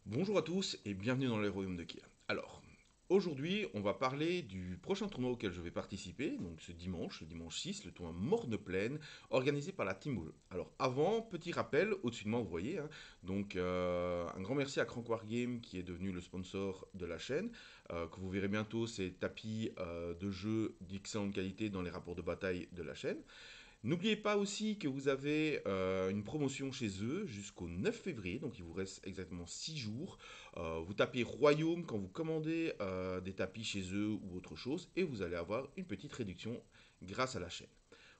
Bonjour à tous et bienvenue dans les royaumes de Kia. Alors, aujourd'hui, on va parler du prochain tournoi auquel je vais participer, donc ce dimanche, le dimanche 6, le tournoi Morne-Plaine, organisé par la Team Bleu. Alors, avant, petit rappel, au-dessus de moi, vous voyez, hein, donc un grand merci à Crank Wargame qui est devenu le sponsor de la chaîne, que vous verrez bientôt ces tapis de jeu d'excellente qualité dans les rapports de bataille de la chaîne. N'oubliez pas aussi que vous avez une promotion chez eux jusqu'au 9 février, donc il vous reste exactement 6 jours. Vous tapez Royaume quand vous commandez des tapis chez eux ou autre chose, et vous allez avoir une petite réduction grâce à la chaîne.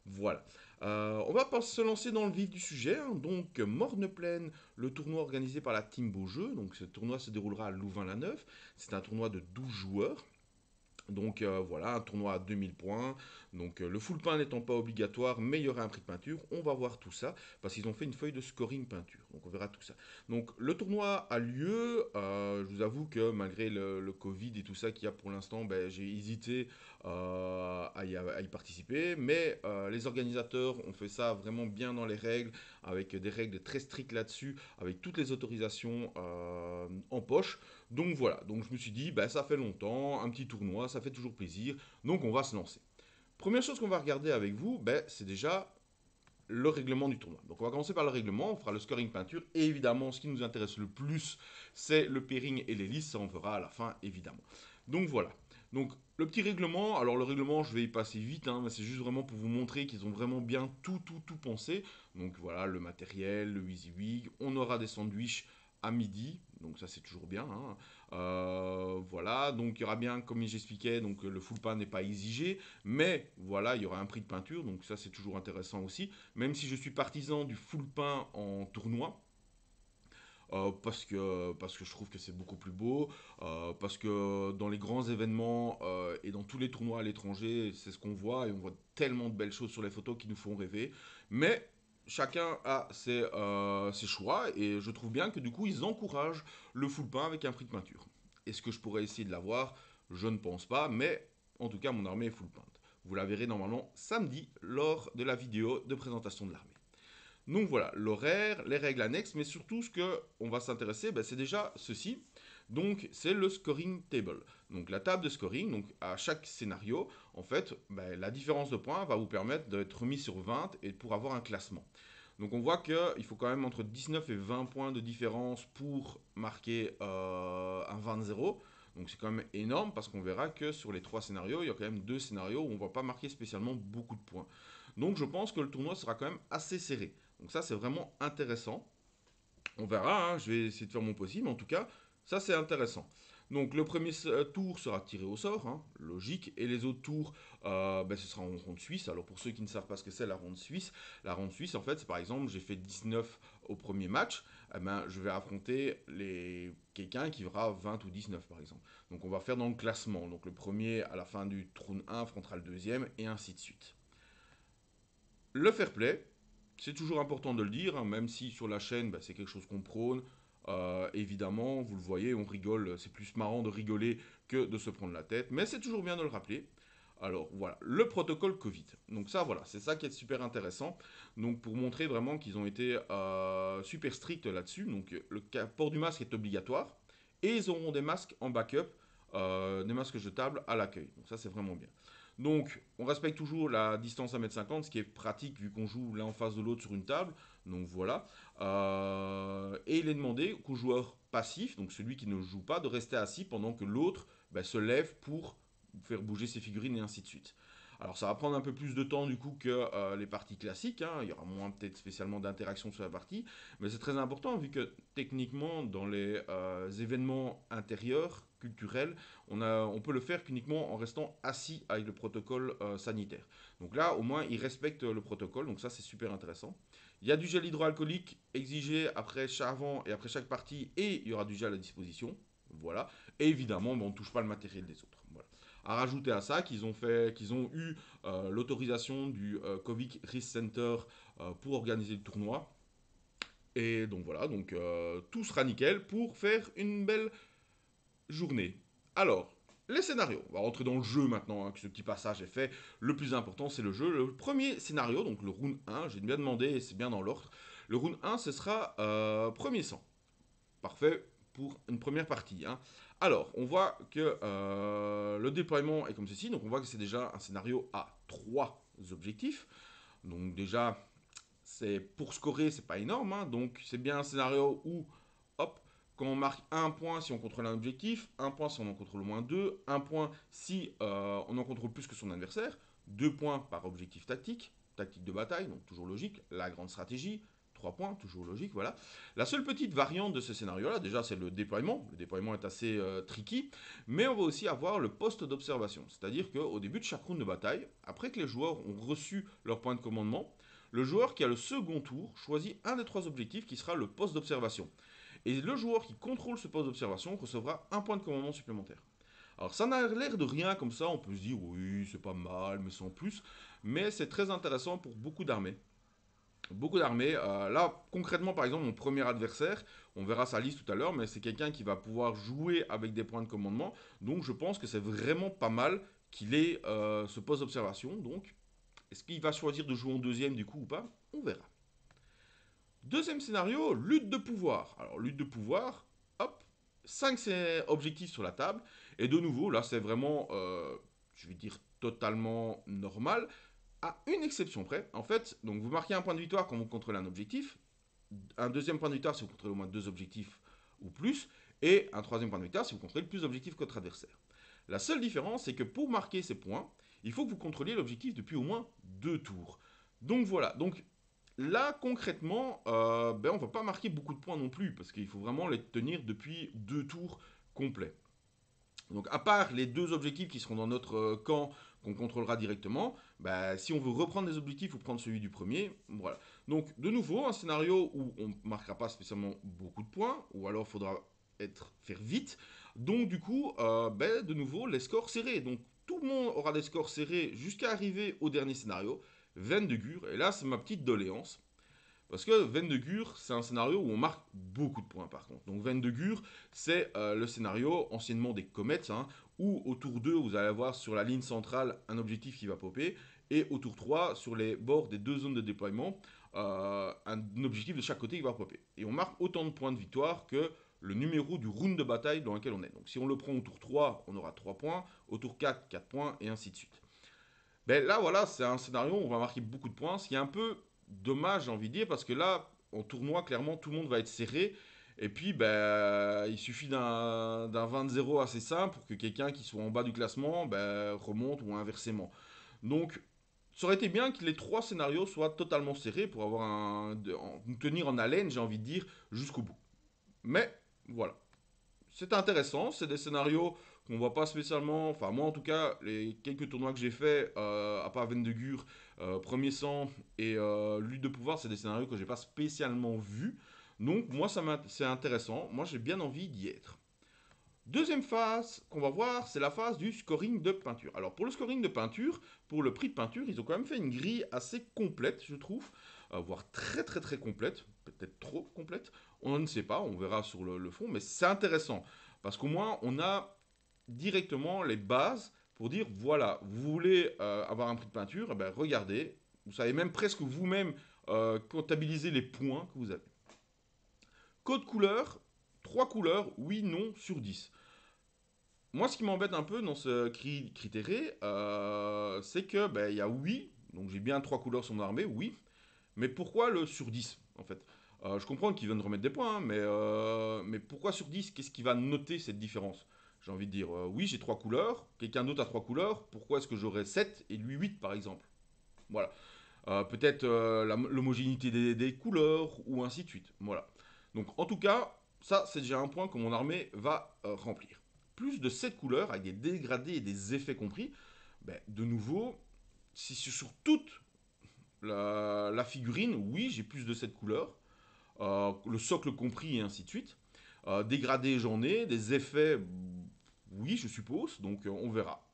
Voilà. On va pas se lancer dans le vif du sujet, hein. Donc, Morne-Plaine, le tournoi organisé par la Team Beaujeu. Donc, ce tournoi se déroulera à Louvain-la-Neuve. C'est un tournoi de 12 joueurs. Donc voilà, un tournoi à 2000 points. Donc le full pain n'étant pas obligatoire, mais il y aura un prix de peinture. On va voir tout ça parce qu'ils ont fait une feuille de scoring peinture. Donc on verra tout ça. Donc le tournoi a lieu. Je vous avoue que malgré le Covid et tout ça qu'il y a pour l'instant, ben, j'ai hésité à y participer. Mais les organisateurs ont fait ça vraiment bien dans les règles, avec des règles très strictes là-dessus, avec toutes les autorisations en poche. Donc voilà, donc je me suis dit, bah, ça fait longtemps, un petit tournoi, ça fait toujours plaisir, donc on va se lancer. Première chose qu'on va regarder avec vous, bah, c'est déjà le règlement du tournoi. Donc on va commencer par le règlement, on fera le scoring peinture, et évidemment ce qui nous intéresse le plus, c'est le pairing et les listes, ça on verra à la fin évidemment. Donc voilà, donc le petit règlement, alors le règlement je vais y passer vite, hein, mais c'est juste vraiment pour vous montrer qu'ils ont vraiment bien tout pensé. Donc voilà, le matériel, le WYSIWYG, on aura des sandwichs à midi, donc ça c'est toujours bien, hein. Voilà, donc il y aura bien, comme j'expliquais, donc le full pain n'est pas exigé, mais voilà, il y aura un prix de peinture, donc ça c'est toujours intéressant aussi. Même si je suis partisan du full pain en tournoi, parce que je trouve que c'est beaucoup plus beau, parce que dans les grands événements et dans tous les tournois à l'étranger, c'est ce qu'on voit, et on voit tellement de belles choses sur les photos qui nous font rêver. Mais chacun a ses choix, et je trouve bien que du coup, ils encouragent le full pain avec un prix de peinture. Est-ce que je pourrais essayer de l'avoir? Je ne pense pas, mais en tout cas, mon armée est full paint. Vous la verrez normalement samedi lors de la vidéo de présentation de l'armée. Donc voilà, l'horaire, les règles annexes, mais surtout ce que on va s'intéresser, ben, c'est déjà ceci. Donc c'est le scoring table. Donc la table de scoring, donc à chaque scénario, en fait, ben, la différence de points va vous permettre d'être remis sur 20 et pour avoir un classement. Donc on voit qu'il faut quand même entre 19 et 20 points de différence pour marquer un 20-0. Donc c'est quand même énorme parce qu'on verra que sur les trois scénarios, il y a quand même deux scénarios où on ne va pas marquer spécialement beaucoup de points. Donc je pense que le tournoi sera quand même assez serré. Donc ça c'est vraiment intéressant. On verra, hein, je vais essayer de faire mon possible, mais en tout cas, ça c'est intéressant. Donc le premier tour sera tiré au sort, hein, logique, et les autres tours, ben, ce sera en ronde suisse. Alors pour ceux qui ne savent pas ce que c'est la ronde suisse en fait, c'est par exemple, j'ai fait 19 au premier match, eh ben, je vais affronter quelqu'un qui fera 20 ou 19 par exemple. Donc on va faire dans le classement. Donc le premier à la fin du round 1 affrontera le deuxième, et ainsi de suite. Le fair play, c'est toujours important de le dire, hein, même si sur la chaîne, bah, c'est quelque chose qu'on prône. Évidemment, vous le voyez, on rigole, c'est plus marrant de rigoler que de se prendre la tête, mais c'est toujours bien de le rappeler. Alors voilà, le protocole Covid. Donc ça, voilà, c'est ça qui est super intéressant. Donc pour montrer vraiment qu'ils ont été super stricts là-dessus. Donc le port du masque est obligatoire, et ils auront des masques en backup, des masques jetables à l'accueil. Donc ça, c'est vraiment bien. Donc, on respecte toujours la distance à 1,50 m, ce qui est pratique vu qu'on joue l'un en face de l'autre sur une table. Donc voilà. Et il est demandé qu'au joueur passif, donc celui qui ne joue pas, de rester assis pendant que l'autre ben, se lève pour faire bouger ses figurines et ainsi de suite. Alors ça va prendre un peu plus de temps du coup que les parties classiques, hein. Il y aura moins peut-être spécialement d'interaction sur la partie, mais c'est très important vu que techniquement dans les événements intérieurs, culturels, on peut le faire qu'uniquement en restant assis avec le protocole sanitaire. Donc là, au moins, ils respectent le protocole, donc ça, c'est super intéressant. Il y a du gel hydroalcoolique exigé avant et après chaque partie, et il y aura du gel à disposition. Voilà. Et évidemment, on ne touche pas le matériel des autres. Voilà. À rajouter à ça qu'ils ont eu l'autorisation du Covid Risk Center pour organiser le tournoi. Et donc voilà, donc tout sera nickel pour faire une belle journée. Alors, les scénarios. On va rentrer dans le jeu maintenant, hein, que ce petit passage est fait. Le plus important, c'est le jeu. Le premier scénario, donc le round 1, j'ai bien demandé et c'est bien dans l'ordre. Le round 1, ce sera premier sang. Parfait. pour une première partie, hein. Alors, on voit que le déploiement est comme ceci. Donc, on voit que c'est déjà un scénario à 3 objectifs. Donc, déjà, c'est pour scorer, c'est pas énorme, hein. Donc, c'est bien un scénario où, hop, quand on marque un point si on contrôle un objectif, un point si on en contrôle au moins deux, un point si on en contrôle plus que son adversaire, 2 points par objectif tactique, tactique de bataille, donc toujours logique, la grande stratégie, 3 points, toujours logique, voilà. La seule petite variante de ce scénario-là, déjà, c'est le déploiement. Le déploiement est assez tricky, mais on va aussi avoir le poste d'observation. C'est-à-dire qu'au début de chaque round de bataille, après que les joueurs ont reçu leur point de commandement, le joueur qui a le second tour choisit un des 3 objectifs qui sera le poste d'observation. Et le joueur qui contrôle ce poste d'observation recevra un point de commandement supplémentaire. Alors ça n'a l'air de rien comme ça, on peut se dire oui c'est pas mal mais sans plus, mais c'est très intéressant pour beaucoup d'armées. Beaucoup d'armées. Là, concrètement, par exemple, mon premier adversaire, on verra sa liste tout à l'heure, mais c'est quelqu'un qui va pouvoir jouer avec des points de commandement. Donc, je pense que c'est vraiment pas mal qu'il ait ce poste d'observation. Donc, est-ce qu'il va choisir de jouer en deuxième du coup ou pas? On verra. Deuxième scénario, lutte de pouvoir. Alors, lutte de pouvoir, hop, 5 objectifs sur la table. Et de nouveau, là, c'est vraiment, je vais dire, totalement normal. À une exception près, en fait, donc vous marquez un point de victoire quand vous contrôlez un objectif, un deuxième point de victoire si vous contrôlez au moins 2 objectifs ou plus, et un troisième point de victoire si vous contrôlez plus d'objectifs que votre adversaire. La seule différence, c'est que pour marquer ces points, il faut que vous contrôliez l'objectif depuis au moins 2 tours. Donc voilà, donc là concrètement, on ne va pas marquer beaucoup de points non plus, parce qu'il faut vraiment les tenir depuis 2 tours complets. Donc à part les 2 objectifs qui seront dans notre camp qu'on contrôlera directement, bah, si on veut reprendre des objectifs, il faut prendre celui du premier. Voilà. Donc de nouveau, un scénario où on ne marquera pas spécialement beaucoup de points, ou alors il faudra faire vite. Donc du coup, de nouveau, les scores serrés. Donc tout le monde aura des scores serrés jusqu'à arriver au dernier scénario, Veine de Gure. Et là, c'est ma petite doléance. Parce que Veine de Gure, c'est un scénario où on marque beaucoup de points par contre. Donc Veine de Gure, c'est le scénario anciennement des comètes, hein, où au tour 2, vous allez avoir sur la ligne centrale un objectif qui va popper, et au tour 3, sur les bords des 2 zones de déploiement, un objectif de chaque côté qui va popper. Et on marque autant de points de victoire que le numéro du round de bataille dans lequel on est. Donc si on le prend au tour 3, on aura 3 points, au tour 4, 4 points, et ainsi de suite. Ben là, voilà, c'est un scénario où on va marquer beaucoup de points, ce qui est un peu dommage, j'ai envie de dire, parce que là, en tournoi, clairement, tout le monde va être serré. Et puis, ben, il suffit d'un 20-0 assez simple pour que quelqu'un qui soit en bas du classement remonte ou inversement. Donc, ça aurait été bien que les 3 scénarios soient totalement serrés pour avoir nous tenir en haleine, j'ai envie de dire, jusqu'au bout. Mais, voilà. C'est intéressant, c'est des scénarios qu'on voit pas spécialement, enfin moi en tout cas, les quelques tournois que j'ai fait, à part Vendegur, Premier Sang et Lutte de pouvoir, c'est des scénarios que j'ai pas spécialement vus. Donc moi c'est intéressant, moi j'ai bien envie d'y être. Deuxième phase qu'on va voir, c'est la phase du scoring de peinture. Alors pour le scoring de peinture, pour le prix de peinture, ils ont quand même fait une grille assez complète, je trouve, voire très très très complète, peut-être trop complète. On ne sait pas, on verra sur le fond, mais c'est intéressant parce qu'au moins on a directement les bases pour dire voilà, vous voulez avoir un prix de peinture, eh ben, regardez, vous savez même presque vous-même comptabiliser les points que vous avez. Code couleur, 3 couleurs, oui, non, sur 10. Moi, ce qui m'embête un peu dans ce critéré, c'est que il y a oui, donc j'ai bien 3 couleurs sur mon armée, oui, mais pourquoi le sur 10 en fait? Je comprends qu'ils viennent remettre des points, hein, mais pourquoi sur 10? Qu'est-ce qui va noter cette différence? J'ai envie de dire, oui, j'ai 3 couleurs, quelqu'un d'autre a 3 couleurs, pourquoi est-ce que j'aurais 7 et lui 8 par exemple? Voilà. Peut-être l'homogénéité des couleurs, ou ainsi de suite. Voilà. Donc en tout cas, ça c'est déjà un point que mon armée va remplir. Plus de 7 couleurs, avec des dégradés et des effets compris, de nouveau, si c'est sur toute la figurine, oui, j'ai plus de 7 couleurs, le socle compris et ainsi de suite. Dégradés, j'en ai, des effets, oui, je suppose, donc on verra.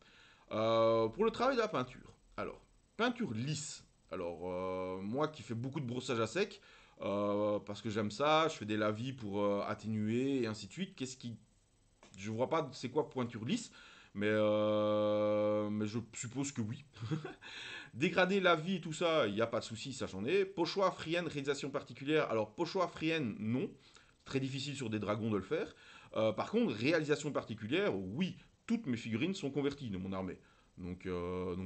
Pour le travail de la peinture, alors, peinture lisse. Alors, moi qui fais beaucoup de brossage à sec, parce que j'aime ça, je fais des lavis pour atténuer et ainsi de suite. Je vois pas c'est quoi pointure lisse, mais je suppose que oui. Dégrader la vie et tout ça, il n'y a pas de souci, ça j'en ai. Pochoir, frienne, réalisation particulière. Alors, pochoir, frienne, non. très difficile sur des dragons de le faire. Par contre, réalisation particulière, oui, toutes mes figurines sont converties de mon armée. Donc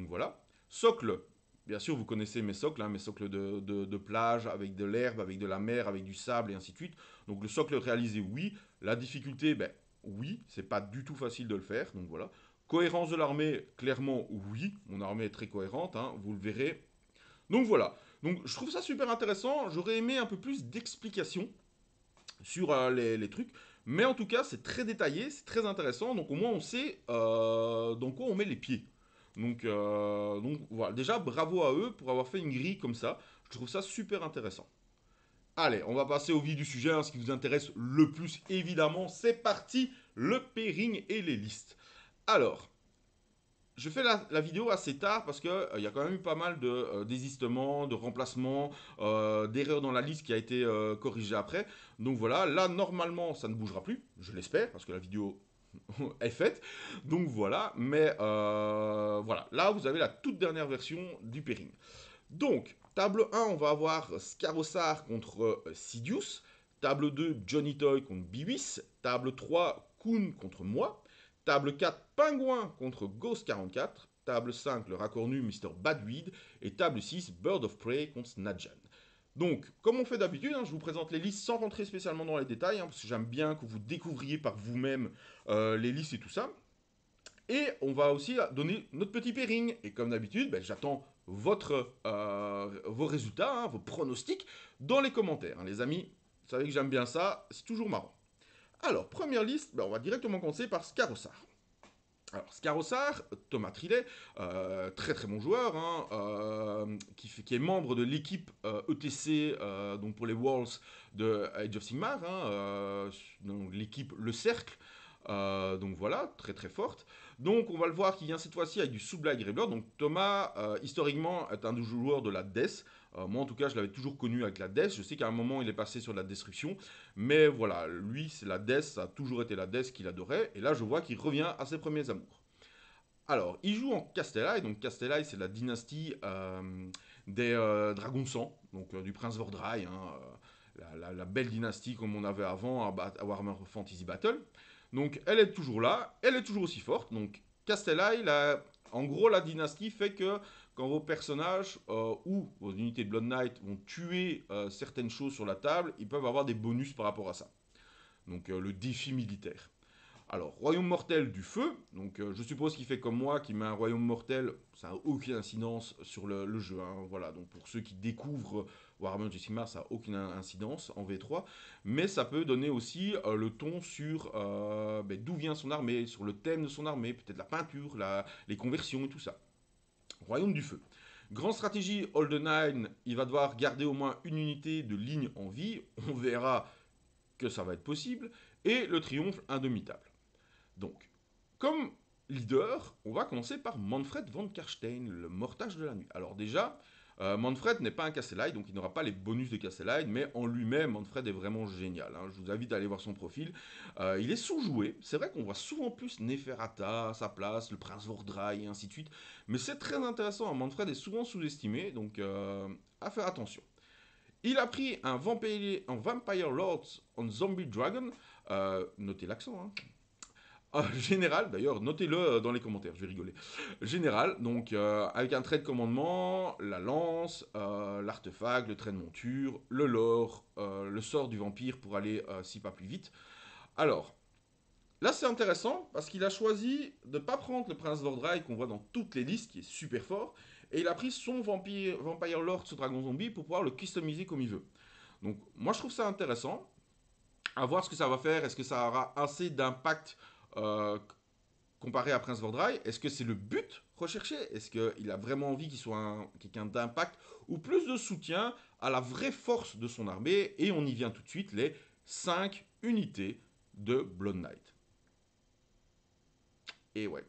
voilà. Socle, bien sûr, vous connaissez mes socles, hein, mes socles de plage, avec de l'herbe, avec de la mer, avec du sable et ainsi de suite. Donc le socle réalisé, oui. La difficulté, ben oui, c'est pas du tout facile de le faire, donc voilà. Cohérence de l'armée, clairement, oui. Mon armée est très cohérente, hein, vous le verrez. Donc voilà. Donc je trouve ça super intéressant. J'aurais aimé un peu plus d'explications sur les trucs. Mais en tout cas, c'est très détaillé, c'est très intéressant. Donc au moins, on sait dans quoi on met les pieds. Donc voilà, déjà bravo à eux pour avoir fait une grille comme ça. Je trouve ça super intéressant. Allez, on va passer au vif du sujet, hein, ce qui vous intéresse le plus évidemment. C'est parti, le pairing et les listes. Alors, je fais la vidéo assez tard parce qu'il y a quand même eu pas mal de désistements, de remplacements, d'erreurs dans la liste qui a été corrigée après. Donc voilà, là normalement ça ne bougera plus, je l'espère, parce que la vidéo est faite. Donc voilà, mais voilà, là vous avez la toute dernière version du pairing. Donc, table 1, on va avoir Scarossar contre Sidious. Table 2, Johnny Toy contre Biwis. Table 3, Kuhn contre moi. Table 4, Pingouin contre Ghost 44. Table 5, le raccornu Mr. Badweed. Et table 6, Bird of Prey contre Snadjan. Donc, comme on fait d'habitude, hein, je vous présente les listes sans rentrer spécialement dans les détails, hein, parce que j'aime bien que vous découvriez par vous-même les listes et tout ça. Et on va aussi donner notre petit pairing. Et comme d'habitude, ben, j'attends vos résultats, hein, vos pronostics, dans les commentaires. Hein, les amis, vous savez que j'aime bien ça, c'est toujours marrant. Alors, première liste, ben, on va directement commencer par Scarossar. Alors, Scarossar, Thomas Trillet, très très bon joueur, hein, qui est membre de l'équipe ETC, donc pour les Worlds de Age of Sigmar, hein, donc l'équipe Le Cercle, donc voilà, très très forte. Donc on va le voir qui vient cette fois-ci avec du Sublime Graveler. Donc Thomas, historiquement, est un des joueurs de la Death. Moi en tout cas, je l'avais toujours connu avec la Death. Je sais qu'à un moment, il est passé sur la Destruction. Mais voilà, lui, c'est la Death, ça a toujours été la Death qu'il adorait. Et là, je vois qu'il revient à ses premiers amours. Alors, il joue en Castellaï. Donc Castellaï, c'est la dynastie des Dragons de Sang, donc du Prince Vordrai. Hein, la belle dynastie comme on avait avant à Warhammer Fantasy Battle. Donc elle est toujours là, elle est toujours aussi forte. Donc Castellaï, en gros la dynastie fait que quand vos personnages ou vos unités de Blood Knight vont tuer certaines choses sur la table, ils peuvent avoir des bonus par rapport à ça. Donc le défi militaire. Alors, royaume mortel du feu, donc je suppose qu'il fait comme moi, qu'il met un royaume mortel, ça n'a aucune incidence sur le jeu. Hein, voilà, donc pour ceux qui découvrent Warhammer Age of Sigmar, ça n'a aucune incidence en V3, mais ça peut donner aussi le ton sur d'où vient son armée, sur le thème de son armée, peut-être la peinture, les conversions et tout ça. Royaume du feu. Grande stratégie, Holden 9, il va devoir garder au moins une unité de ligne en vie, on verra que ça va être possible, et le triomphe indomitable. Donc, comme leader, on va commencer par Manfred von Karstein, le mortage de la nuit. Alors déjà, Manfred n'est pas un Castellite, donc il n'aura pas les bonus de Castellite, mais en lui-même, Manfred est vraiment génial. Hein. Je vous invite à aller voir son profil. Il est sous-joué. C'est vrai qu'on voit souvent plus Neferata à sa place, le prince Vordrai et ainsi de suite. Mais c'est très intéressant. Hein. Manfred est souvent sous-estimé, donc à faire attention. Il a pris un Vampire Lords on Zombie Dragon. Notez l'accent, hein. Général, d'ailleurs, notez-le dans les commentaires, je vais rigoler. Général, donc avec un trait de commandement, la lance, l'artefact, le trait de monture, le lore, le sort du vampire pour aller 6 pas plus vite. Alors, là c'est intéressant parce qu'il a choisi de ne pas prendre le prince Vordrai qu'on voit dans toutes les listes, qui est super fort, et il a pris son Vampire Lord sur Dragon Zombie pour pouvoir le customiser comme il veut. Donc, moi je trouve ça intéressant. À voir ce que ça va faire. Est-ce que ça aura assez d'impact comparé à Prince Vordrai? Est-ce que c'est le but recherché? Est-ce qu'il a vraiment envie qu'il soit quelqu'un d'impact ou plus de soutien à la vraie force de son armée? Et on y vient tout de suite, les 5 unités de Blood Knight. Et ouais.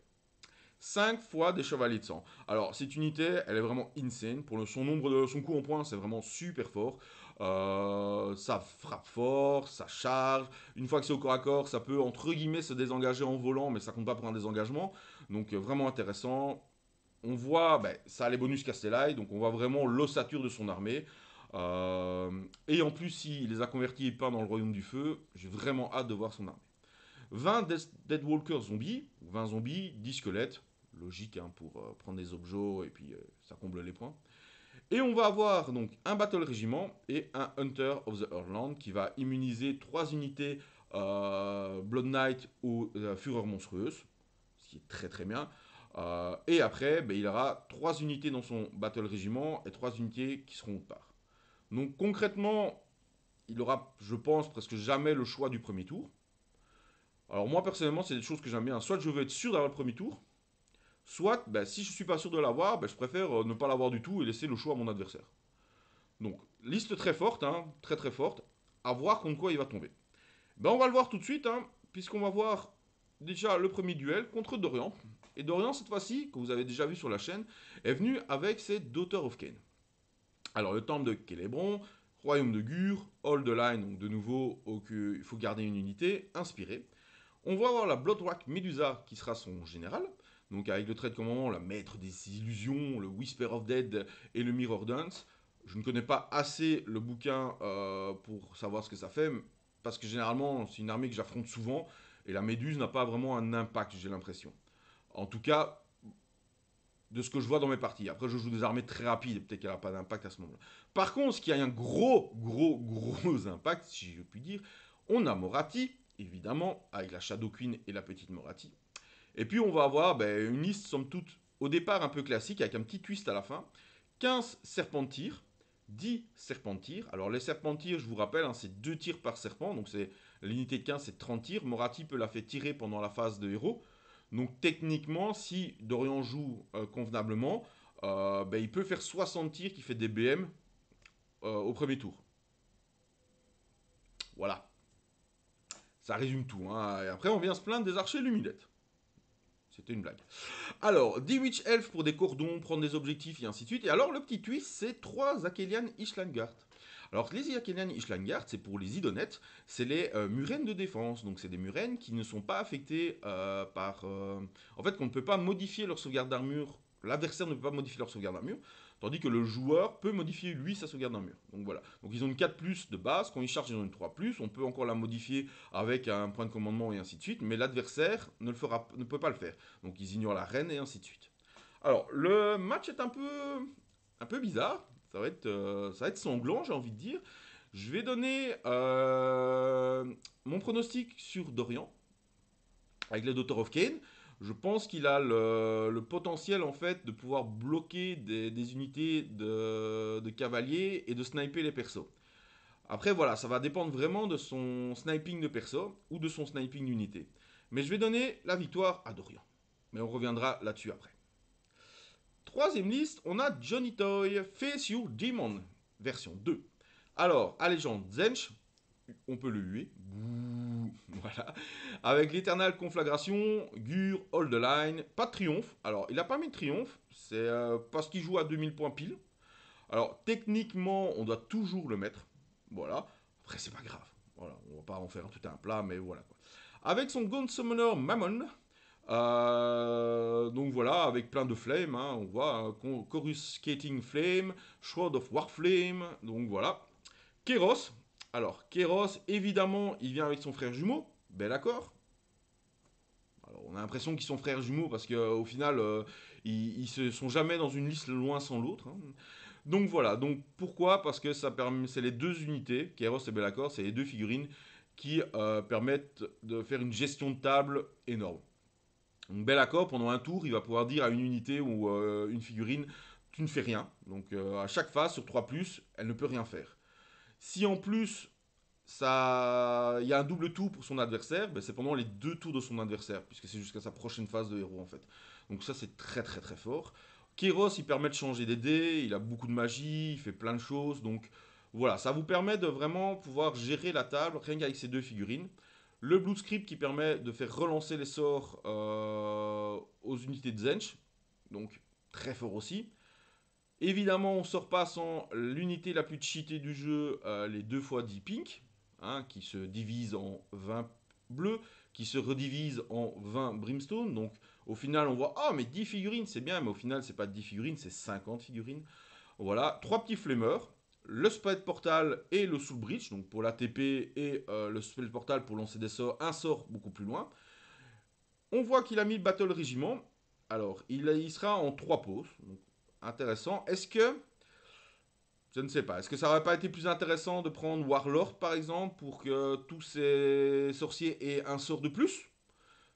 5 fois des chevaliers de sang. Alors, cette unité, elle est vraiment insane. Pour son nombre de son coup en points, c'est vraiment super fort. Ça frappe fort, ça charge. Une fois que c'est au corps à corps, ça peut entre guillemets se désengager en volant, mais ça compte pas pour un désengagement. Donc, vraiment intéressant. On voit, ça a les bonus Castellai, donc on voit vraiment l'ossature de son armée. Et en plus, s'il les a convertis et peints dans le royaume du feu, j'ai vraiment hâte de voir son armée. 20 Deadwalker zombies, 20 zombies, 10 squelettes, logique hein, pour prendre des objets et puis ça comble les points. Et on va avoir donc un Battle Régiment et un Hunter of the Earthland qui va immuniser 3 unités Blood Knight ou Fureur Monstrueuse, ce qui est très très bien. Et après, ben, il aura 3 unités dans son Battle Régiment et 3 unités qui seront autre part. Donc concrètement, il aura, je pense, presque jamais le choix du premier tour. Alors moi personnellement, c'est des choses que j'aime bien. Soit je veux être sûr d'avoir le premier tour, soit ben, si je suis pas sûr de l'avoir, ben, je préfère ne pas l'avoir du tout et laisser le choix à mon adversaire. Donc liste très forte, hein, très très forte, à voir contre quoi il va tomber. Ben, on va le voir tout de suite, hein, puisqu'on va voir déjà le premier duel contre Dorian. Et Dorian, cette fois-ci, que vous avez déjà vu sur la chaîne, est venu avec ses Daughter of Cain. Alors, le temple de Célébron, royaume de Gur, Hold the Line, donc de nouveau, il faut garder une unité, inspirée. On va avoir la Bloodwrack Medusa qui sera son général, donc avec le trait de commandement, la maître des illusions, le Whisper of Dead et le Mirror Dance. Je ne connais pas assez le bouquin pour savoir ce que ça fait, parce que généralement, c'est une armée que j'affronte souvent, et la Méduse n'a pas vraiment un impact, j'ai l'impression. En tout cas, de ce que je vois dans mes parties. Après, je joue des armées très rapides, peut-être qu'elle n'a pas d'impact à ce moment-là. Par contre, ce qui a un gros impact, si je puis dire, on a Moratti, évidemment, avec la Shadow Queen et la petite Moratti. Et puis, on va avoir ben, une liste, somme toute, au départ un peu classique, avec un petit twist à la fin. 15 serpentires, 10 serpentires. Alors, les serpentires, je vous rappelle, hein, c'est 2 tirs par serpent, donc c'est l'unité de 15, c'est 30 tirs. Moratti peut la faire tirer pendant la phase de héros. Donc techniquement, si Dorian joue convenablement, ben, il peut faire 60 tirs qui fait des BM au premier tour. Voilà. Ça résume tout. Hein. Et après, on vient se plaindre des archers luminettes. C'était une blague. Alors, 10 Witch Elf pour des cordons, prendre des objectifs et ainsi de suite. Et alors, le petit twist, c'est 3 Akelian Ishlangard. Alors, les Akelian Ishlangard, c'est pour les idonettes, c'est les murènes de défense. Donc, c'est des murènes qui ne sont pas affectés par. En fait, qu'on ne peut pas modifier leur sauvegarde d'armure. L'adversaire ne peut pas modifier leur sauvegarde d'armure. Tandis que le joueur peut modifier lui sa sauvegarde d'armure. Donc voilà. Donc ils ont une 4 de base. Quand ils chargent, ils ont une 3 On peut encore la modifier avec un point de commandement et ainsi de suite. Mais l'adversaire ne peut pas le faire. Donc ils ignorent la reine et ainsi de suite. Alors le match est un peu bizarre. Ça va être sanglant, j'ai envie de dire. Je vais donner mon pronostic sur Dorian avec les Daughter of Cain. Je pense qu'il a le potentiel en fait de pouvoir bloquer des unités de cavaliers et de sniper les persos. Après voilà, ça va dépendre vraiment de son sniping de perso ou de son sniping d'unité. Mais je vais donner la victoire à Dorian. Mais on reviendra là-dessus après. Troisième liste, on a Johnny Toy, Face Your Demon, version 2. Alors, allégeance Zench, on peut le huer. Bouh, voilà. Avec l'éternelle conflagration, Gur, Hold the Line, pas de triomphe. Alors, il n'a pas mis de triomphe, c'est parce qu'il joue à 2000 points pile. Alors, techniquement, on doit toujours le mettre. Voilà. Après, c'est pas grave. Voilà, on va pas en faire tout un plat, mais voilà. Quoi. Avec son Gaunt Summoner Mammon, donc voilà, avec plein de flammes, hein, on voit hein, Coruscating Flame, Shroud of Warflame, donc voilà. Kéros, alors Kéros, évidemment, il vient avec son frère jumeau, bel accord. Alors on a l'impression qu'ils sont frères jumeaux parce qu'au final, ils se sont jamais dans une liste l'un sans l'autre. Hein. Donc voilà, donc pourquoi? Parce que ça permet, c'est les deux unités, Kéros et Belacor, c'est les deux figurines qui permettent de faire une gestion de table énorme. Donc Belacor, pendant un tour, il va pouvoir dire à une unité ou une figurine, tu ne fais rien. Donc à chaque phase, sur 3+, elle ne peut rien faire. Si en plus, il y a un double tour pour son adversaire, ben c'est pendant les 2 tours de son adversaire, puisque c'est jusqu'à sa prochaine phase de héros en fait. Donc ça c'est très très très fort. Kéros, il permet de changer des dés, il a beaucoup de magie, il fait plein de choses, donc voilà, ça vous permet de vraiment pouvoir gérer la table rien qu'avec ces deux figurines. Le Blood Script qui permet de faire relancer les sorts aux unités de Zench, donc très fort aussi. Évidemment, on sort pas sans l'unité la plus cheatée du jeu, les 2x10 pink, hein, qui se divise en 20 bleus, qui se redivise en 20 brimstone. Donc au final, on voit, ah mais 10 figurines, c'est bien, mais au final, c'est pas 10 figurines, c'est 50 figurines. Voilà, 3 petits flemmeurs. le spell portal et le soul bridge, donc pour l'ATP et le spell portal pour lancer des sorts, un sort beaucoup plus loin. On voit qu'il a mis le battle régiment. Alors, il sera en 3 pauses. Donc, intéressant. Est-ce que, je ne sais pas, est-ce que ça n'aurait pas été plus intéressant de prendre Warlord par exemple pour que tous ces sorciers aient un sort de plus?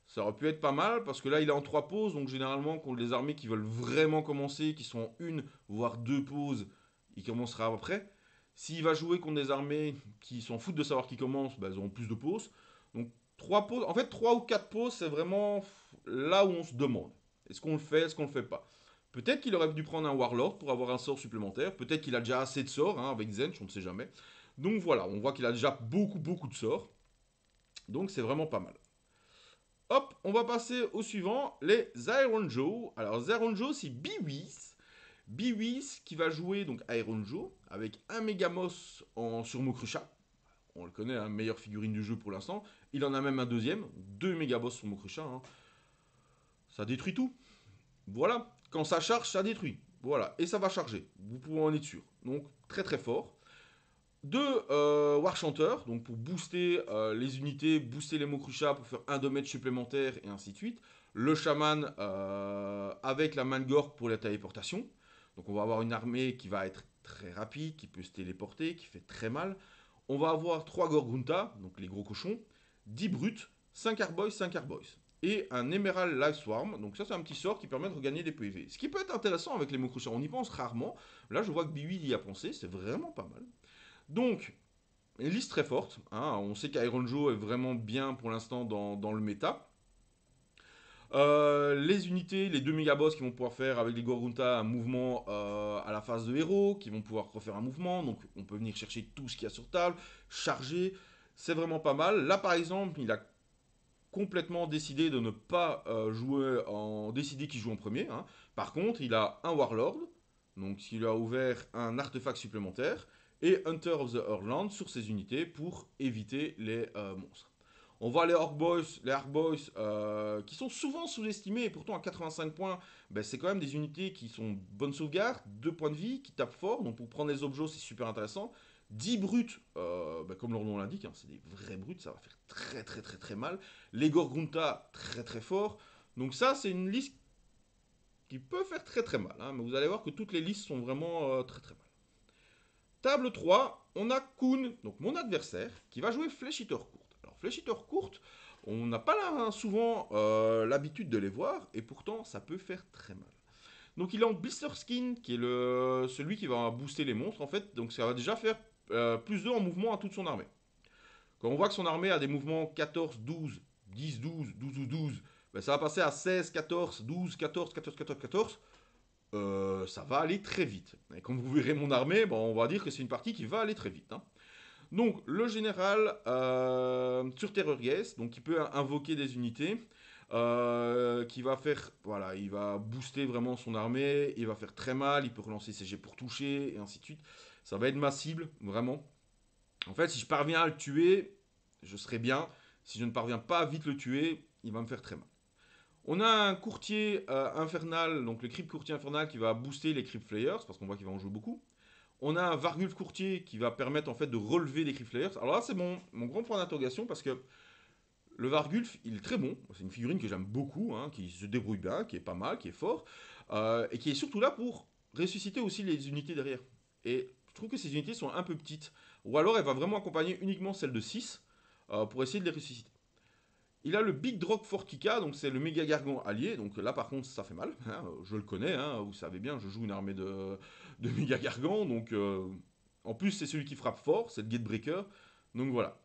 Ça aurait pu être pas mal parce que là il est en 3 pauses, donc généralement contre les armées qui veulent vraiment commencer, qui sont en une voire 2 pauses, il commencera après. S'il va jouer contre des armées qui s'en foutent de savoir qui commence, bah, elles auront plus de pauses. Donc 3 pauses, en fait 3 ou 4 pauses, c'est vraiment là où on se demande. Est-ce qu'on le fait, est-ce qu'on le fait pas? Peut-être qu'il aurait dû prendre un Warlord pour avoir un sort supplémentaire. Peut-être qu'il a déjà assez de sorts hein, avec Zench, on ne sait jamais. Donc voilà, on voit qu'il a déjà beaucoup de sorts. Donc c'est vraiment pas mal. Hop, on va passer au suivant, les Iron Joe. Alors, Iron Joe, c'est Biwis. Biwis qui va jouer donc Iron Joe avec un Megamos en sur Mokrusha. On le connaît, hein, meilleure figurine du jeu pour l'instant. Il en a même un deuxième, 2 Megaboss sur Mokrusha. Hein. Ça détruit tout. Voilà, quand ça charge, ça détruit. Voilà, et ça va charger. Vous pouvez en être sûr. Donc, très fort. Deux War Chanteur, donc pour booster les unités, booster les Mokrusha pour faire un damage supplémentaire et ainsi de suite. Le Shaman avec la Mangork pour la téléportation. Donc on va avoir une armée qui va être très rapide, qui peut se téléporter, qui fait très mal. On va avoir 3 Gorgunta, donc les gros cochons, 10 brutes, 5 Arboys, 5 Arboys. Et un Emerald Life Swarm, donc ça c'est un petit sort qui permet de regagner des PV. Ce qui peut être intéressant avec les Mokrusha, on y pense rarement. Là je vois que Biwi y a pensé, c'est vraiment pas mal. Donc, une liste très forte. Hein. On sait qu'Iron Joe est vraiment bien pour l'instant dans le méta. Les unités, les 2 mégaboss qui vont pouvoir faire avec les Gorgunta un mouvement à la phase de héros, qui vont pouvoir refaire un mouvement. Donc on peut venir chercher tout ce qu'il y a sur table, charger. C'est vraiment pas mal. Là par exemple, il a complètement décidé de ne pas jouer en décider qui joue en premier. Hein. Par contre, il a un Warlord, donc il a ouvert un artefact supplémentaire, et Hunter of the Earthland sur ses unités pour éviter les monstres. On voit les Orc Boys qui sont souvent sous-estimés, et pourtant à 85 points, ben, c'est quand même des unités qui sont bonne sauvegarde, 2 points de vie, qui tapent fort, donc pour prendre les objets c'est super intéressant. 10 brutes, ben, comme leur nom l'indique, hein, c'est des vrais brutes, ça va faire très mal. Les Gorgunta, très fort. Donc ça, c'est une liste qui peut faire très mal, hein, mais vous allez voir que toutes les listes sont vraiment très mal. Table 3, on a Kuhn, donc mon adversaire, qui va jouer Flèche Eater courte. Alors Flèche Eater courte, on n'a pas là, hein, souvent l'habitude de les voir, et pourtant ça peut faire très mal. Donc il est en Blister Skin, qui est celui qui va booster les monstres en fait, donc ça va déjà faire plus 2 en mouvement à toute son armée. Quand on voit que son armée a des mouvements 14, 12, 10, 12, 12 ou 12, ben ça va passer à 16, 14, 12, 14, 14, 14, 14. Ça va aller très vite. Et comme vous verrez mon armée, bon, on va dire que c'est une partie qui va aller très vite. Hein. Donc le général sur Terror Guest, donc il peut invoquer des unités, qui va faire, voilà, il va booster vraiment son armée, il va faire très mal, il peut relancer ses jets pour toucher, et ainsi de suite. Ça va être ma cible, vraiment. En fait, si je parviens à le tuer, je serai bien. Si je ne parviens pas à vite le tuer, il va me faire très mal. On a un courtier infernal, donc le crypt courtier infernal qui va booster les crypt flayers, parce qu'on voit qu'il va en jouer beaucoup. On a un Vargulf courtier qui va permettre en fait de relever les crypt flayers. Alors là, c'est mon grand point d'interrogation parce que le Vargulf, il est très bon. C'est une figurine que j'aime beaucoup, hein, qui se débrouille bien, qui est pas mal, qui est fort, et qui est surtout là pour ressusciter aussi les unités derrière. Et je trouve que ces unités sont un peu petites. Ou alors elle va vraiment accompagner uniquement celle de 6 pour essayer de les ressusciter. Il a le Big Drog Fortica, donc c'est le méga gargant allié, donc là par contre ça fait mal, hein, je le connais, hein, vous savez bien, je joue une armée de méga gargants, donc en plus c'est celui qui frappe fort, c'est le Gatebreaker, donc voilà,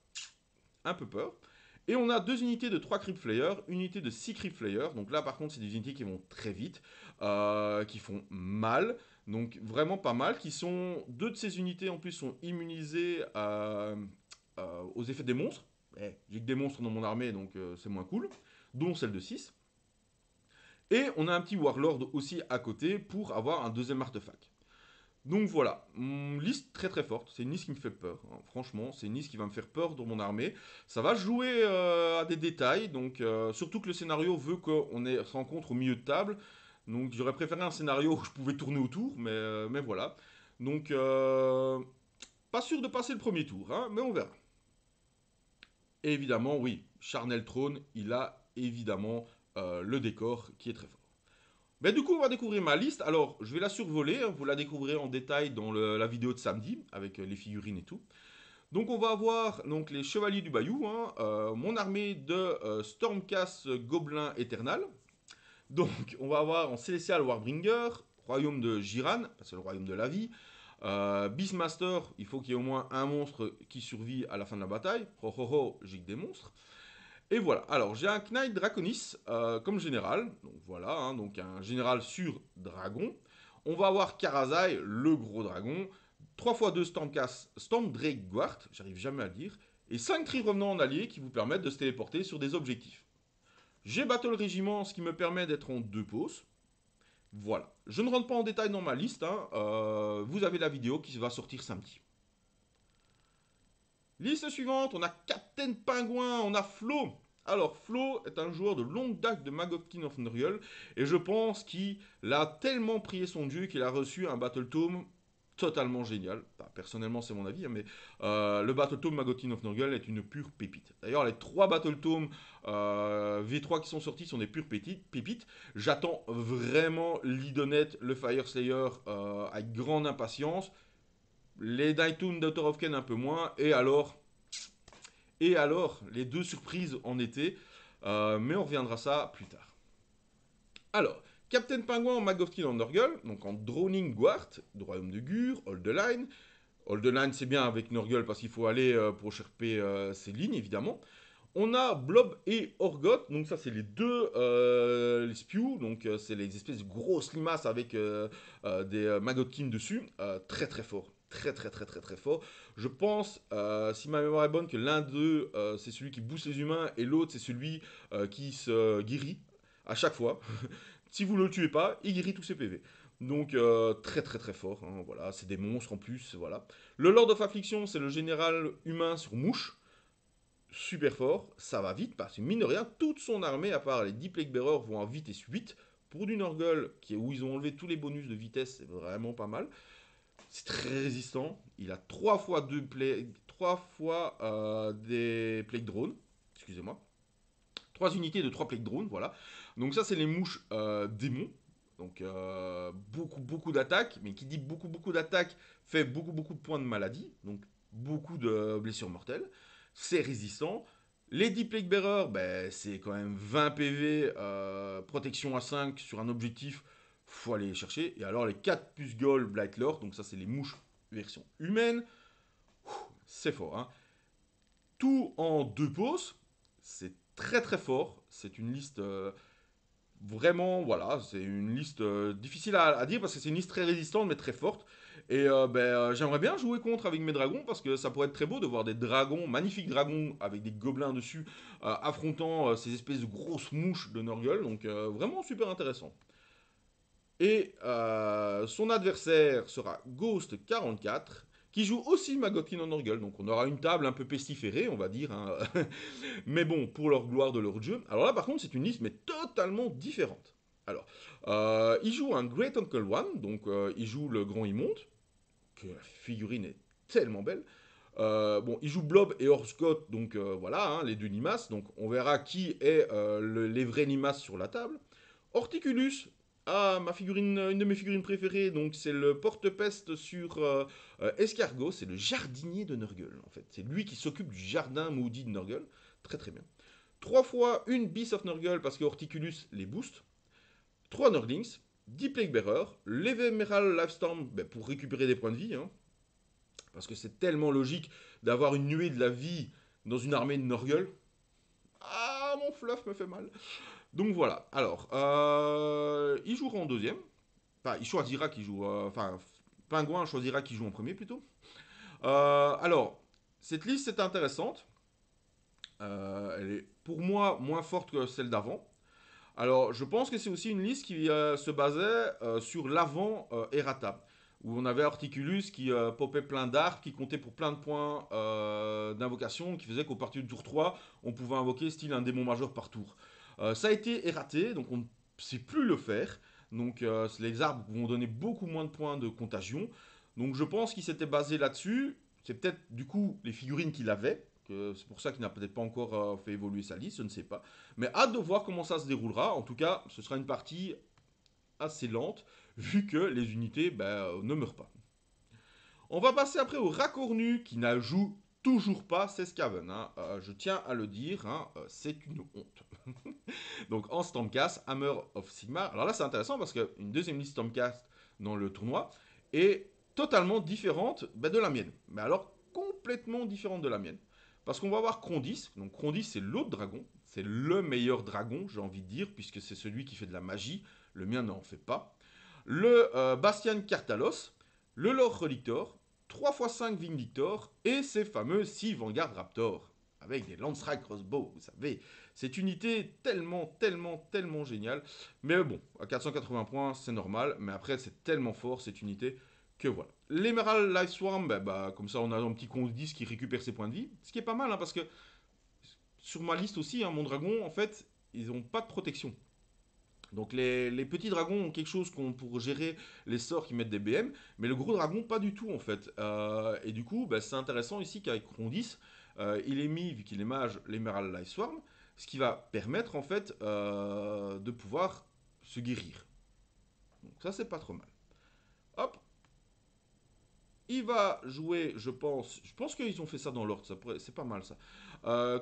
un peu peur. Et on a 2 unités de 3 Crypt Flayers, une unité de 6 Crypt Flayers, donc là par contre c'est des unités qui vont très vite, qui font mal, donc vraiment pas mal, qui sont, 2 de ces unités en plus sont immunisées aux effets des monstres. J'ai que des monstres dans mon armée, donc c'est moins cool, dont celle de 6. Et on a un petit Warlord aussi à côté pour avoir un deuxième artefact. Donc voilà, liste très forte, c'est une liste qui me fait peur, hein. Franchement, c'est une liste qui va me faire peur dans mon armée. Ça va jouer à des détails, donc surtout que le scénario veut qu'on se rencontre au milieu de table. Donc j'aurais préféré un scénario où je pouvais tourner autour, mais voilà. Donc, pas sûr de passer le premier tour, hein, mais on verra. Et évidemment, oui, Charnel Trône, il a évidemment le décor qui est très fort. Mais du coup, on va découvrir ma liste. Alors, je vais la survoler, hein, vous la découvrirez en détail dans la vidéo de samedi, avec les figurines et tout. Donc, on va avoir donc, les Chevaliers du Bayou, hein, mon armée de Stormcast Gobelins Éternal. Donc, on va avoir en Celestial Warbringer, Royaume de Jiran, c'est le Royaume de la vie. Beastmaster, il faut qu'il y ait au moins un monstre qui survit à la fin de la bataille. Ho ho ho, j'ai que des monstres. Et voilà, alors j'ai un Knight Draconis comme général, donc voilà, hein, donc un général sur dragon. On va avoir Karazai, le gros dragon, 3x2 Stormcast, Stormdrake Guard, j'arrive jamais à le dire, et 5 cris revenants en alliés qui vous permettent de se téléporter sur des objectifs. J'ai Battle Régiment, ce qui me permet d'être en 2 poses. Voilà, je ne rentre pas en détail dans ma liste, hein, vous avez la vidéo qui va sortir samedi. Liste suivante, on a Captain Pingouin, on a Flo. Alors, Flo est un joueur de longue date de Magotin of Nurgle, et je pense qu'il a tellement prié son dieu qu'il a reçu un Battle Tome totalement génial. Enfin, personnellement, c'est mon avis, hein, mais le Battle Tome Magotin of Nurgle est une pure pépite. D'ailleurs, les 3 Battle Tomes V3 qui sont sortis sont des pures pépites. J'attends vraiment l'Idonet, le Fire Slayer avec grande impatience. Les Nightoon d'Author of Ken un peu moins. Et alors, les 2 surprises en été. Mais on reviendra ça plus tard. Alors, Captain Pingouin en Mag of Steel Nurgle, donc en Droning Guard, du Royaume de Gur, Holdeline. Holdeline, c'est bien avec Nurgle parce qu'il faut aller pour cherper ses lignes, évidemment. On a Blob et Orgoth, donc ça c'est les deux les Spew, donc c'est les espèces de grosses limaces avec des Magotkin dessus, très très fort, très fort. Je pense, si ma mémoire est bonne, que l'un d'eux c'est celui qui booste les humains et l'autre c'est celui qui se guérit à chaque fois. Si vous ne le tuez pas, il guérit tous ses PV. Donc très fort, hein, voilà, c'est des monstres en plus, voilà. Le Lord of Affliction, c'est le général humain sur mouche, super fort, ça va vite parce que mine de rien, toute son armée, à part les 10 Plague Bearers, vont en vitesse 8. Pour du Nurgle, où ils ont enlevé tous les bonus de vitesse, c'est vraiment pas mal. C'est très résistant. Il a 3 fois, 3 fois des Plague Drones. Excusez-moi. 3 unités de 3 Plague Drones, voilà. Donc ça, c'est les mouches démons. Donc beaucoup d'attaques. Mais qui dit beaucoup d'attaques fait beaucoup de points de maladie. Donc beaucoup de blessures mortelles. C'est résistant. Les 10 Plague Bearers, ben, c'est quand même 20 PV, protection à 5 sur un objectif. Faut aller les chercher. Et alors les 4 plus Gold Blight Lord, donc ça c'est les mouches version humaine. C'est fort, hein. Tout en 2 poses. C'est très fort. C'est une liste vraiment, voilà, c'est une liste difficile à dire parce que c'est une liste très résistante mais très forte. Et j'aimerais bien jouer contre avec mes dragons parce que ça pourrait être très beau de voir des dragons, magnifiques dragons avec des gobelins dessus, affrontant ces espèces de grosses mouches de Nurgle. Donc vraiment super intéressant. Et son adversaire sera Ghost 44, qui joue aussi Magotin en Nurgle. Donc on aura une table un peu pestiférée, on va dire, hein. Mais bon, pour leur gloire de leur jeu. Alors là, par contre, c'est une liste, mais totalement différente. Alors, il joue un Great Uncle One, donc il joue le Grand Immonde, que la figurine est tellement belle. Bon, il joue Blob et Orscott, donc voilà, hein, les deux limaces. Donc on verra qui est les vrais limaces sur la table. Horticulus, ma figurine, une de mes figurines préférées, donc c'est le porte-peste sur Escargot, c'est le jardinier de Nurgle en fait. C'est lui qui s'occupe du jardin maudit de Nurgle, très bien. 3 fois une Beast of Nurgle parce que Horticulus les booste. 3 Nurglings, 10 Plague Bearers, l'Ephemeral Lifestorm pour récupérer des points de vie, hein, parce que c'est tellement logique d'avoir une nuée de la vie dans une armée de Nurgle. Ah, mon fluff me fait mal. Donc voilà. Alors, il jouera en deuxième. Enfin, il choisira qui joue. Enfin, Pingouin choisira qui joue en premier plutôt. Alors, cette liste est intéressante. Elle est pour moi moins forte que celle d'avant. Alors, je pense que c'est aussi une liste qui se basait sur l'avant Errata, où on avait Horticulus qui popait plein d'arbres, qui comptait pour plein de points d'invocation, qui faisait qu'au partir du tour 3, on pouvait invoquer style un démon majeur par tour. Ça a été erraté, donc on ne sait plus le faire. Donc les arbres vont donner beaucoup moins de points de contagion. Donc je pense qu'il s'était basé là-dessus. C'est peut-être du coup les figurines qu'il avait. C'est pour ça qu'il n'a peut-être pas encore fait évoluer sa liste, je ne sais pas. Mais hâte de voir comment ça se déroulera. En tout cas, ce sera une partie assez lente, vu que les unités ne meurent pas. On va passer après au Racornu, qui n'ajoute toujours pas ses Skaven. Hein. Je tiens à le dire, hein, c'est une honte. Donc en Stormcast, Hammer of Sigmar. Alors là, c'est intéressant parce qu'une deuxième liste Stormcast dans le tournoi est totalement différente de la mienne. Mais alors, complètement différente de la mienne. Parce qu'on va avoir Krondys. Donc Krondys, c'est l'autre dragon. C'est le meilleur dragon, j'ai envie de dire, puisque c'est celui qui fait de la magie. Le mien n'en fait pas. Le Bastian Kartalos, le Lore Relictor, 3x5 Vindictor et ces fameux 6 Vanguard Raptor. Avec des Lance-Strike Crossbow, vous savez. Cette unité tellement géniale. Mais bon, à 480 points, c'est normal. Mais après, c'est tellement fort, cette unité, que voilà. L'Emerald Life Swarm, comme ça, on a un petit Krondys qui récupère ses points de vie. Ce qui est pas mal, hein, parce que sur ma liste aussi, hein, mon dragon, en fait, ils n'ont pas de protection. Donc les petits dragons ont quelque chose pour gérer les sorts qui mettent des BM, mais le gros dragon pas du tout en fait. Et du coup, c'est intéressant ici qu'avec Krondys, il est mis, vu qu'il est mage, l'Emerald Life Swarm, ce qui va permettre en fait de pouvoir se guérir. Donc ça c'est pas trop mal. Hop, il va jouer, je pense qu'ils ont fait ça dans l'ordre, c'est pas mal ça.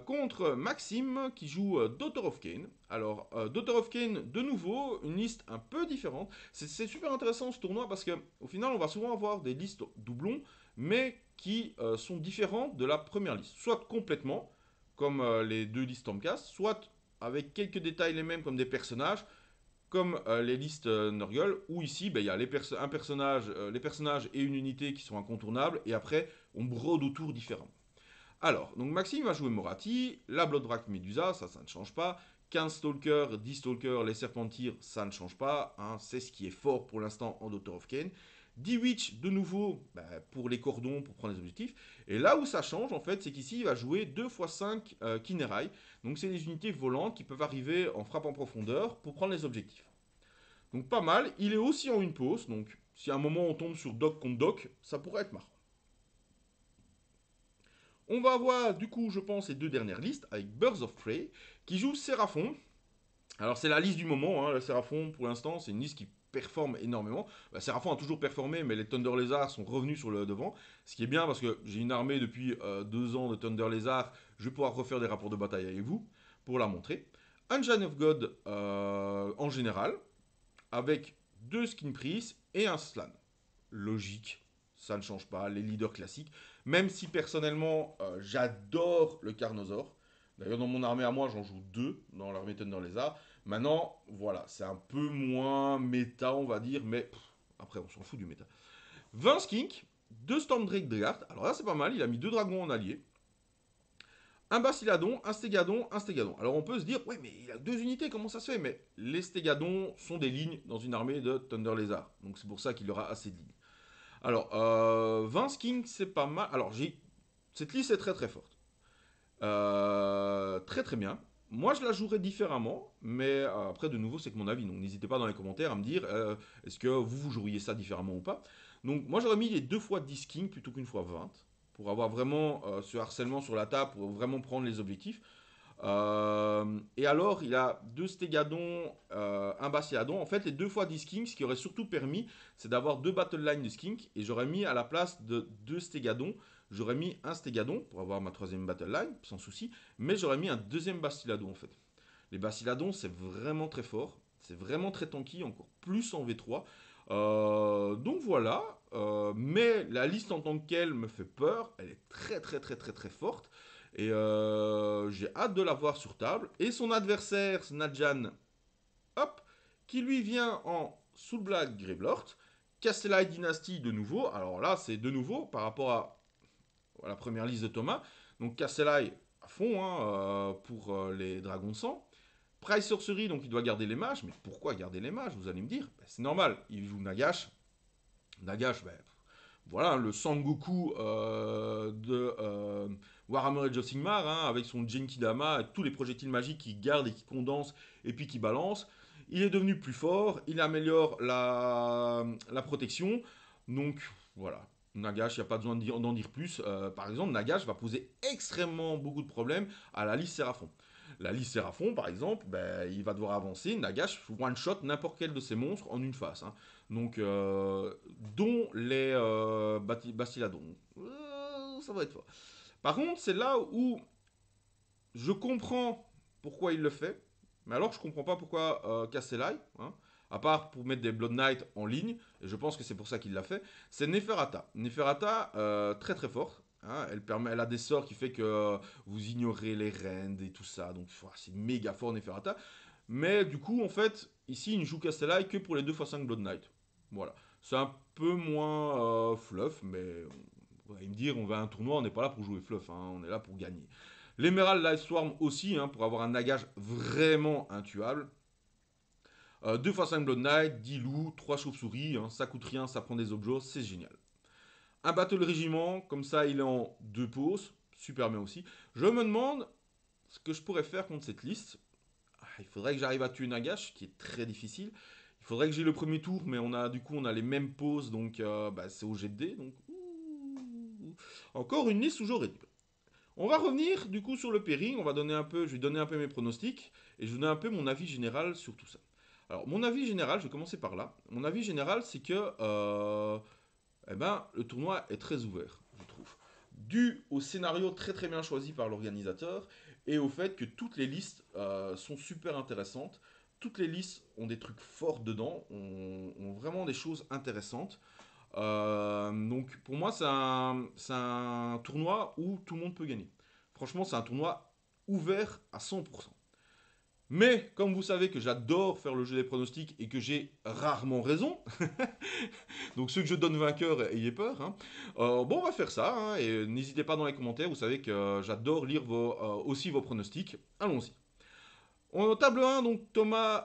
Contre Maxime qui joue Daughter of Cain. Alors, Daughter of Cain, de nouveau, une liste un peu différente. C'est super intéressant ce tournoi parce qu'au final, on va souvent avoir des listes doublons, mais qui sont différentes de la première liste. Soit complètement, comme les deux listes Stormcast, soit avec quelques détails les mêmes comme des personnages, comme les listes Nurgle, où ici, il y a les personnages et une unité qui sont incontournables, et après, on brode autour différemment. Alors, donc Maxime va jouer Morathi, la Bloodwrack Medusa, ça ne change pas. 15 Stalkers, 10 Stalkers, les Serpentires, ça ne change pas. Hein, c'est ce qui est fort pour l'instant en Daughter of Cain. 10 Witch, de nouveau, pour les cordons, pour prendre les objectifs. Et là où ça change, en fait, c'est qu'ici, il va jouer 2x5 Kinerai. Donc, c'est des unités volantes qui peuvent arriver en frappe en profondeur pour prendre les objectifs. Donc, pas mal. Il est aussi en une pause. Donc, si à un moment on tombe sur Doc contre Doc, ça pourrait être marrant. On va avoir, du coup, je pense, les deux dernières listes avec Birds of Prey qui joue Séraphon. Alors, c'est la liste du moment. Hein, le Séraphon, pour l'instant, c'est une liste qui performe énormément. Séraphon a toujours performé, mais les Thunder Lézards sont revenus sur le devant. Ce qui est bien parce que j'ai une armée depuis 2 ans de Thunder Lézards. Je vais pouvoir refaire des rapports de bataille avec vous pour la montrer. Engine of God en général, avec 2 Skin Priest et un Slan. Logique, ça ne change pas, les leaders classiques. Même si personnellement, j'adore le Carnosaur. D'ailleurs, dans mon armée à moi, j'en joue 2 dans l'armée Thunder Lézard. Maintenant, voilà, c'est un peu moins méta, on va dire, mais après, on s'en fout du méta. 20 Skink, 2 Stormdrake Dregard. Alors là, c'est pas mal, il a mis 2 dragons en allié. Un Bastiladon, un Stégadon, un Stégadon. Alors on peut se dire, ouais, mais il a 2 unités, comment ça se fait? Mais les Stégadons sont des lignes dans une armée de Thunder Lézard. Donc c'est pour ça qu'il aura assez de lignes. Alors, 20 Skink, c'est pas mal. Alors, cette liste est très forte. Très bien. Moi, je la jouerais différemment, mais après, de nouveau, c'est que mon avis. Donc, n'hésitez pas dans les commentaires à me dire est-ce que vous joueriez ça différemment ou pas. Donc, moi, j'aurais mis les 2 fois 10 Kings plutôt qu'une fois 20 pour avoir vraiment ce harcèlement sur la table, pour vraiment prendre les objectifs. Et alors, il a 2 Stégadons, un Bastiladon. En fait, les 2 fois 10 Skinks, ce qui aurait surtout permis, c'est d'avoir 2 Battle Line de Skink. Et j'aurais mis à la place de 2 Stégadons, j'aurais mis un Stégadon pour avoir ma 3ème Battle Line, sans souci. Mais j'aurais mis un 2ème Bastiladon en fait. Les Bastiladons, c'est vraiment très fort. C'est vraiment très tanky, encore plus en V3. Donc voilà. Mais la liste en tant qu'elle me fait peur. Elle est très forte. Et j'ai hâte de la voir sur table. Et son adversaire, Snadjan, hop, qui lui vient en Soul Black Gravelord. Castellite Dynasty de nouveau. Alors là, c'est de nouveau par rapport à la première liste de Thomas. Donc Castellite à fond pour les dragons sang. Price Sorcery, donc il doit garder les mages. Mais pourquoi garder les mages, vous allez me dire? C'est normal, il joue Nagash. Nagash, voilà, le Sangoku de Warhammer Age of Sigmar, avec son Genkidama, avec tous les projectiles magiques qui gardent et qui condensent et puis qui balancent. Il est devenu plus fort, il améliore la protection. Donc Voilà. Nagash, il n'y a pas besoin d'en dire plus. Par exemple, Nagash va poser extrêmement beaucoup de problèmes à la liste Séraphon. La liste Séraphon, par exemple, ben, il va devoir avancer. Nagash one-shot n'importe quel de ces monstres en une phase. Hein. Donc, dont les Bastiladons. Ça va être fort. Par contre, c'est là où je comprends pourquoi il le fait. Mais alors, je comprends pas pourquoi Castellai, hein, à part pour mettre des Blood Knight en ligne, et je pense que c'est pour ça qu'il l'a fait, c'est Neferata. Neferata, très très forte. Hein, elle a des sorts qui fait que vous ignorez les rends et tout ça. Donc, c'est méga fort Neferata. Mais du coup, en fait, ici, il ne joue Castellai que pour les 2x5 Blood Knight. Voilà. C'est un peu moins fluff, mais vous allez me dire, on va à un tournoi, on n'est pas là pour jouer fluff, hein, on est là pour gagner. L'Emerald Lightstorm aussi, hein, pour avoir un nagage vraiment intuable. 2x5 Blood Knight, 10 loups, 3 chauves-souris, hein, ça coûte rien, ça prend des objets, c'est génial. Un Battle Régiment, comme ça il est en 2 pauses, super bien aussi. Je me demande ce que je pourrais faire contre cette liste. Il faudrait que j'arrive à tuer Nagash, qui est très difficile. Il faudrait que j'ai le premier tour, mais du coup on a les mêmes pauses, donc c'est au jet de dés. Donc, encore une liste où j'aurais dû. On va revenir du coup sur le pairing, je vais donner un peu mes pronostics et je vais donner un peu mon avis général sur tout ça. Alors mon avis général, je vais commencer par là. Mon avis général, c'est que le tournoi est très ouvert, je trouve. Dû au scénario très très bien choisi par l'organisateur et au fait que toutes les listes sont super intéressantes. Toutes les listes ont des trucs forts dedans, ont vraiment des choses intéressantes. Donc pour moi, c'est un tournoi où tout le monde peut gagner. Franchement, c'est un tournoi ouvert à 100%. Mais comme vous savez que j'adore faire le jeu des pronostics et que j'ai rarement raison, donc ceux que je donne vainqueurs, ayez peur. Hein. Bon, on va faire ça. Hein, et n'hésitez pas dans les commentaires, vous savez que j'adore lire aussi vos pronostics. Allons-y. En table 1, donc Thomas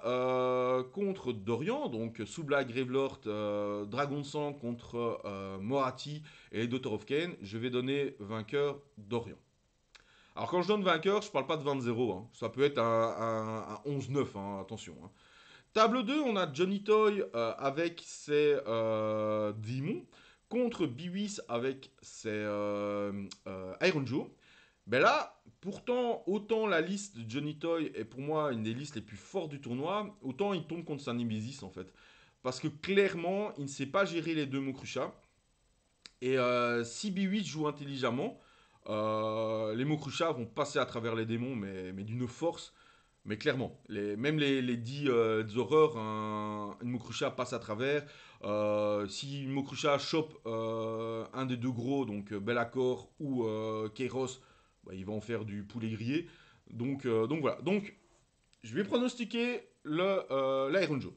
contre Dorian, donc Soubla, Gravelord, Dragon de Sang contre Moratti et Daughter of Cain. Je vais donner vainqueur Dorian. Alors quand je donne vainqueur, je parle pas de 20-0, hein. Ça peut être un 11-9, hein, attention. Hein. Table 2, on a Johnny Toy avec ses démons contre Biwis avec ses Iron Joe. Ben là, pourtant, autant la liste de Johnny Toy est pour moi une des listes les plus fortes du tournoi, autant il tombe contre Saint-Némésis en fait. Parce que clairement, il ne sait pas gérer les deux Mokrucha. Et si B8 joue intelligemment, les Mokrucha vont passer à travers les démons, mais d'une force. Mais clairement, même les 10 horreurs, une Mokrucha passe à travers. Si une Mokrucha chope un des deux gros, donc Bellacore ou Kairos, bah, il va en faire du poulet grillé. Donc voilà. Donc, je vais pronostiquer l'Iron Joe.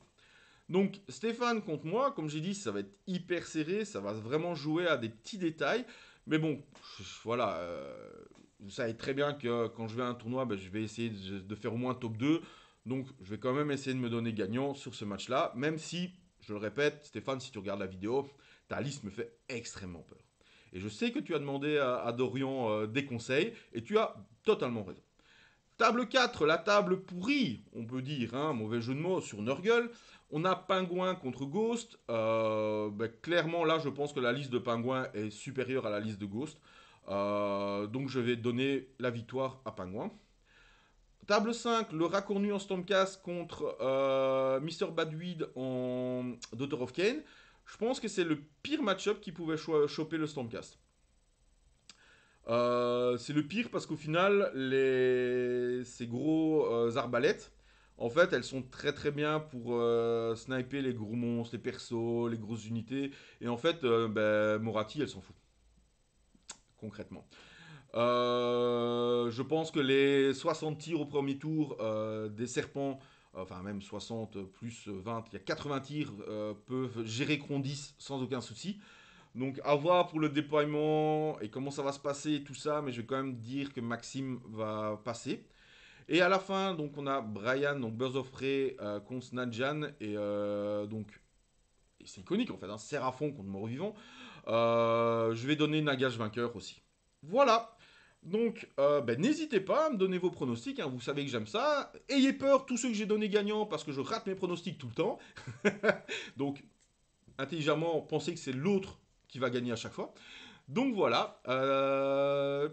Donc, Stéphane contre moi, comme j'ai dit, ça va être hyper serré. Ça va vraiment jouer à des petits détails. Mais bon, voilà. Vous savez très bien que quand je vais à un tournoi, ben, je vais essayer de faire au moins top 2. Donc, je vais quand même essayer de me donner gagnant sur ce match-là. Même si, je le répète, Stéphane, si tu regardes la vidéo, ta liste me fait extrêmement peur. Et je sais que tu as demandé à Dorian des conseils. Et tu as totalement raison. Table 4, la table pourrie, on peut dire, hein, mauvais jeu de mots, sur Nurgle. On a Pingouin contre Ghost. Clairement, là, je pense que la liste de Pingouin est supérieure à la liste de Ghost. Donc, je vais donner la victoire à Pingouin. Table 5, le Racornu en Stormcast contre Mr. Badweed en Daughter of Cain. Je pense que c'est le pire match-up qui pouvait choper le Stormcast. C'est le pire parce qu'au final, ces gros arbalètes, en fait, elles sont très très bien pour sniper les gros monstres, les persos, les grosses unités. Et en fait, Moratti, elle s'en fout, concrètement. Je pense que les 60 tirs au premier tour des serpents, enfin même 60 plus 20, il y a 80 tirs, peuvent gérer Cron 10 sans aucun souci. Donc à voir pour le déploiement et comment ça va se passer et tout ça, mais je vais quand même dire que Maxime va passer. Et à la fin, donc on a Brian, donc Birds of Prey contre Nadjan, et c'est iconique en fait, hein, Séraphon contre Mort-Vivant. Je vais donner Nagash vainqueur aussi. Voilà. Donc, n'hésitez pas à me donner vos pronostics, hein, vous savez que j'aime ça. Ayez peur, tous ceux que j'ai donnés gagnants, parce que je rate mes pronostics tout le temps. Donc, intelligemment, pensez que c'est l'autre qui va gagner à chaque fois. Donc voilà,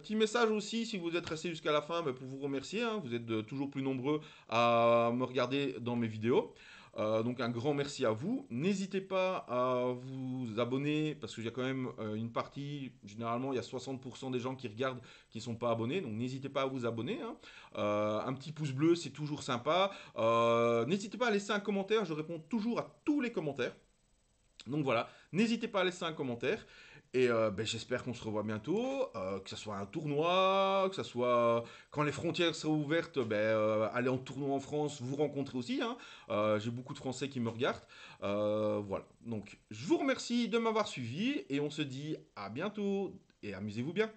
petit message aussi, si vous êtes resté jusqu'à la fin, pour vous remercier, hein, vous êtes toujours plus nombreux à me regarder dans mes vidéos. Donc un grand merci à vous. N'hésitez pas à vous abonner, parce qu'il y a quand même une partie, généralement il y a 60% des gens qui regardent qui ne sont pas abonnés, donc n'hésitez pas à vous abonner, hein. Un petit pouce bleu, c'est toujours sympa. N'hésitez pas à laisser un commentaire, je réponds toujours à tous les commentaires. Donc voilà, n'hésitez pas à laisser un commentaire. Et j'espère qu'on se revoit bientôt, que ce soit un tournoi, que ce soit quand les frontières seront ouvertes, aller en tournoi en France, vous rencontrer aussi, hein. J'ai beaucoup de Français qui me regardent. Voilà, donc je vous remercie de m'avoir suivi et on se dit à bientôt et amusez-vous bien.